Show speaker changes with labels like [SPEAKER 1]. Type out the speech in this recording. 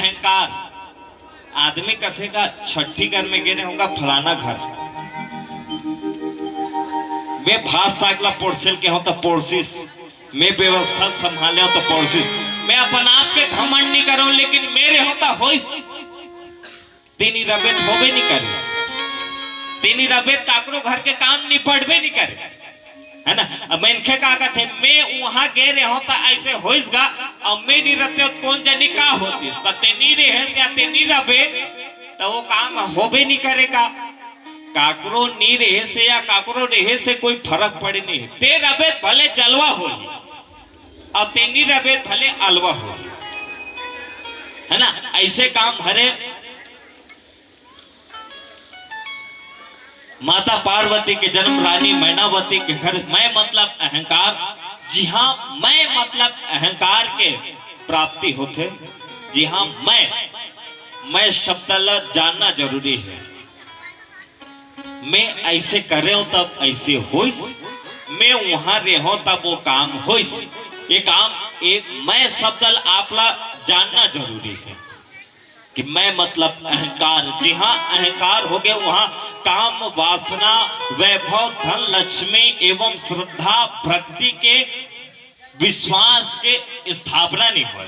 [SPEAKER 1] अहंकार। आदमी कथेगा छठी घर में गिरे होगा फलाना घर वे भात सागला पोड़सेल के हो तो पोड़सिस मैं व्यवस्था संभाले हो तो पोड़सिस मैं अपन आप के घमंड नहीं करूं लेकिन मेरे होता होइस तीनी रबेत होबे नहीं करे तीनी रबेत काकरो घर के काम निपटबे नहीं करे है ना। अब मैं इनके का कहते मैं वहां गए रहे होता ऐसे होइसगा और मैं नहीं रहते कौन जानी का होती तेनी रे है या तेनी रबे तो वो काम होबे नहीं करेगा। काकरो नी रहे से या काकरो रहे से कोई फर्क पड़े नहीं ते रबे भले जलवा हो और तेनी रबे भले अलवा हो है ना। ऐसे काम हरे माता पार्वती के जन्म रानी मैनावती के घर मैं मतलब अहंकार। जी हाँ मैं मतलब अहंकार के प्राप्ति होते। जी हाँ मैं शब्द जानना जरूरी है। मैं ऐसे कर रहा हूं तब ऐसे होइस मैं वहां रहो तब वो काम होइस ये काम एक मैं शब्द आपला जानना जरूरी है कि मैं मतलब अहंकार। जी हाँ अहंकार हो गया वहां काम वासना वैभव धन लक्ष्मी एवं श्रद्धा भक्ति के विश्वास के स्थापना नहीं हो।